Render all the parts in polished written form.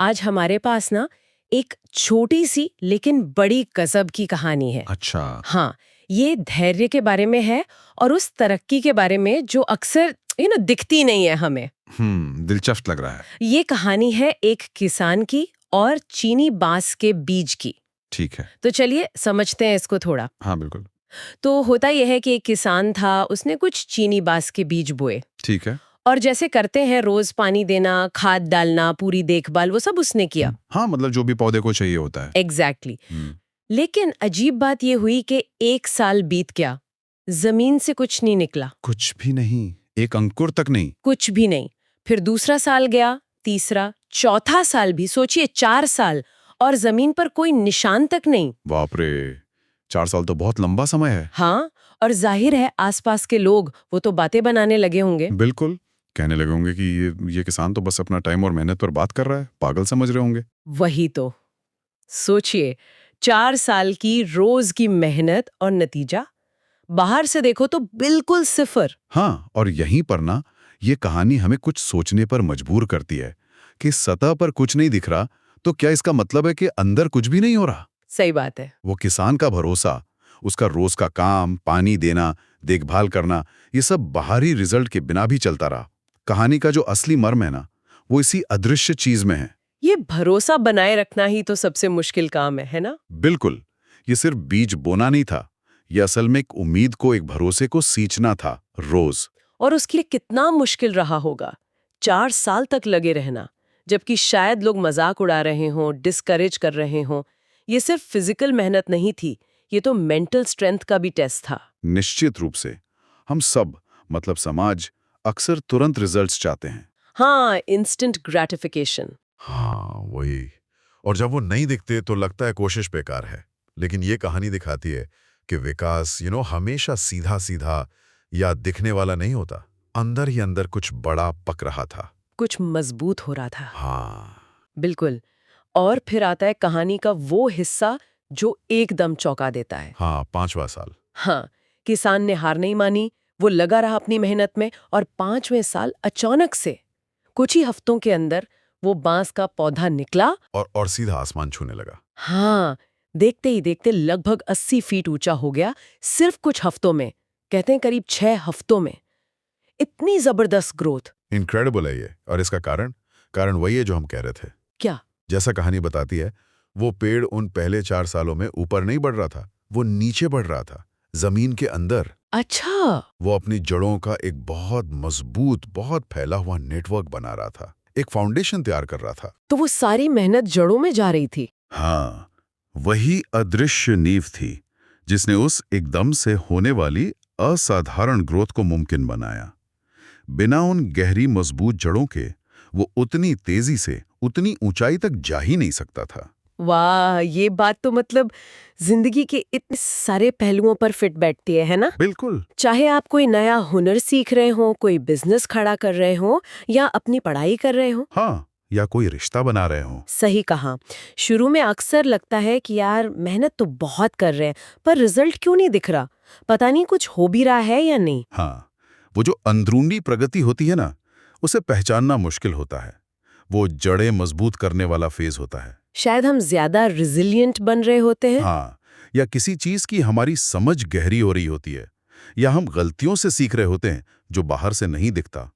आज हमारे पास ना एक छोटी सी लेकिन बड़ी गजब की कहानी है। अच्छा। हाँ, ये धैर्य के बारे में है और उस तरक्की के बारे में जो अक्सर दिखती नहीं है हमें। दिलचस्प लग रहा है। ये कहानी है एक किसान की और चीनी बांस के बीज की। ठीक है। तो चलिए समझते हैं इसको थोड़ा। हाँ, बिल्कुल। तो होता यह है कि एक किसान था, उसने कुछ चीनी बांस के बीज बोए ठीक है। और जैसे करते हैं रोज पानी देना, खाद डालना, पूरी देखभाल, वो सब उसने किया। हाँ, मतलब जो भी पौधे को चाहिए होता है। एग्जैक्टली। हम्म, लेकिन अजीब बात यह हुई कि 1 साल बीत गया, जमीन से कुछ नहीं निकला, कुछ भी नहीं, एक अंकुर तक नहीं। कुछ भी नहीं। फिर दूसरा साल गया, तीसरा, चौथा साल भी, सोचिए 4 साल, और जमीन पर कोई निशान तक नहीं। बाप रे, 4 साल तो बहुत लंबा समय है। हाँ, और जाहिर है आसपास के लोग वो तो बातें बनाने लगे होंगे। बिल्कुल, कहने लगे होंगे कि ये किसान तो बस अपना टाइम और मेहनत पर बात कर रहा है, पागल समझ रहे होंगे। वही तो सोचिए, 4 साल की रोज की मेहनत और नतीजा बाहर से देखो तो बिल्कुल सिफर। हाँ, और यहीं पर ना ये कहानी हमें कुछ सोचने पर मजबूर करती है कि सतह पर कुछ नहीं दिख रहा, तो क्या इसका मतलब है कि अंदर कुछ भी नहीं हो रहा? सही बात है। वो किसान का भरोसा, उसका रोज का काम, पानी देना, देखभाल करना, ये सब बाहरी रिजल्ट के बिना भी चलता रहा। कहानी का जो असली मर्म है ना, वो इसी अदृश्य चीज में है। ये भरोसा बनाए रखना ही तो सबसे मुश्किल काम है ना? बिल्कुल, ये सिर्फ बीज बोना नहीं था, ये असल में एक उम्मीद को, एक भरोसे को सींचना था, रोज। और उसके लिए कितना मुश्किल रहा होगा, 4 साल तक लगे रहना, जबकि शायद लोग मजाक उड़ा रहे हों, डिस्करेज कर रहे हों। ये सिर्फ फिजिकल मेहनत नहीं थी, ये तो मेंटल स्ट्रेंथ का भी टेस्ट था। निश्चित रूप से हम सब, मतलब समाज, अक्सर तुरंत रिजल्ट्स चाहते हैं। हाँ, इंस्टेंट ग्रेटिफिकेशन। हाँ, वही। और जब वो नहीं दिखते तो लगता है कोशिश बेकार है। लेकिन ये कहानी दिखाती है कि विकास हमेशा सीधा सीधा या दिखने वाला नहीं होता। अंदर ही अंदर कुछ बड़ा पक रहा था। कुछ मजबूत हो रहा था। हाँ। बिल्कुल। और फिर आता है कहानी का वो हिस्सा जो एकदम चौंका देता है। हाँ, 5वां साल। हाँ, किसान ने हार नहीं मानी, वो लगा रहा अपनी मेहनत में, और 5वें साल अचानक से, कुछ ही हफ्तों के अंदर, वो बांस का पौधा निकला। और सीधा आसमान छूने लगा। हाँ, देखते ही देखते लगभग 80 फीट ऊंचा हो गया, सिर्फ कुछ हफ्तों में। कहते हैं करीब 6 हफ्तों में। इतनी जबरदस्त ग्रोथ। इनक्रेडिबल है ये। और इसका कारण वही है जो हम कह रहे थे। क्या? जैसा कहानी बताती है, वो पेड़ उन पहले 4 सालों में ऊपर नहीं बढ़ रहा था, वो नीचे बढ़ रहा था, जमीन के अंदर। अच्छा। वो अपनी जड़ों का एक बहुत मजबूत, बहुत फैला हुआ नेटवर्क बना रहा था, एक फाउंडेशन तैयार कर रहा था। तो वो सारी मेहनत जड़ों में जा रही थी। हाँ, वही अदृश्य नींव थी जिसने उस एकदम से होने वाली असाधारण ग्रोथ को मुमकिन बनाया। बिना उन गहरी मजबूत जड़ों के वो उतनी तेजी से, उतनी ऊंचाई तक जा ही नहीं सकता था। वाह, ये बात तो मतलब जिंदगी के इतने सारे पहलुओं पर फिट बैठती है ना? बिल्कुल। चाहे आप कोई नया हुनर सीख रहे हो, कोई बिजनेस खड़ा कर रहे हो, या अपनी पढ़ाई कर रहे हो। हाँ, या कोई रिश्ता बना रहे हो। सही कहा। शुरू में अक्सर लगता है कि यार मेहनत तो बहुत कर रहे हैं, पर रिजल्ट क्यों नहीं दिख रहा, पता नहीं कुछ हो भी रहा है या नहीं। हाँ, वो जो अंदरूनी प्रगति होती है ना, उसे पहचानना मुश्किल होता है। वो जड़ें मजबूत करने वाला फेज होता है। शायद हम ज्यादा रिजिलियंट बन रहे होते हैं। हाँ, या किसी चीज की हमारी समझ गहरी हो रही होती है, या हम गलतियों से सीख रहे होते हैं जो बाहर से नहीं दिखता।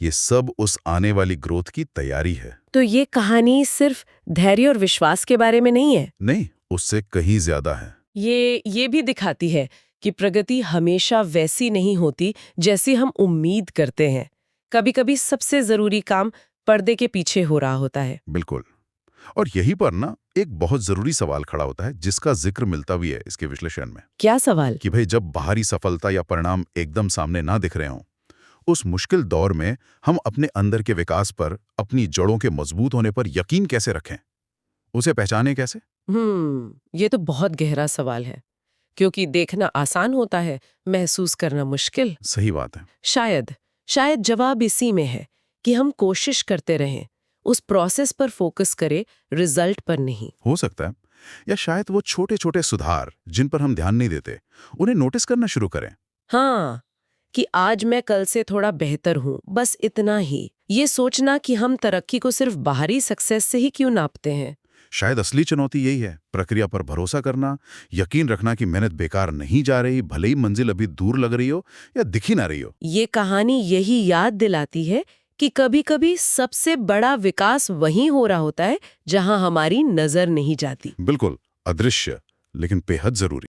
ये सब उस आने वाली ग्रोथ की तैयारी है। तो ये कहानी सिर्फ धैर्य और विश्वास के बारे में नहीं है। नहीं, उससे कहीं ज्यादा है। ये भी दिखाती है कि प्रगति हमेशा वैसी नहीं होती जैसी हम उम्मीद करते हैं। कभी-कभी सबसे जरूरी काम पर्दे के पीछे हो रहा होता है। बिल्कुल। और यहीं पर ना एक बहुत जरूरी सवाल खड़ा होता है, जिसका जिक्र मिलता भी है इसके विश्लेषण में। क्या सवाल? कि भाई, जब बाहरी सफलता या परिणाम एकदम सामने ना दिख रहे हों, उस मुश्किल दौर में हम अपने अंदर के विकास पर, अपनी जड़ों के मजबूत होने पर यकीन कैसे रखें? उसे पहचानें कैसे? ये तो बहुत गहरा सवाल है, क्योंकि देखना आसान होता है, महसूस करना मुश्किल। सही बात है। शायद जवाब इसी में है कि हम कोशिश करते रहें, उस प्रोसेस पर फोकस करें, रिजल्ट पर नहीं। हो सकता है, या शायद वो छोटे छोटे सुधार जिन पर हम ध्यान नहीं देते, उन्हें नोटिस करना शुरू करें। हाँ, कि आज मैं कल से थोड़ा बेहतर हूँ, बस इतना ही। ये सोचना कि हम तरक्की को सिर्फ बाहरी सक्सेस से ही क्यों नापते हैं। शायद असली चुनौती यही है, प्रक्रिया पर भरोसा करना, यकीन रखना कि मेहनत बेकार नहीं जा रही, भले ही मंजिल अभी दूर लग रही हो या दिख ही ना रही हो। ये कहानी यही याद दिलाती है कि कभी-कभी सबसे बड़ा विकास वहीं हो रहा होता है जहां हमारी नजर नहीं जाती। बिल्कुल, अदृश्य लेकिन बेहद जरूरी।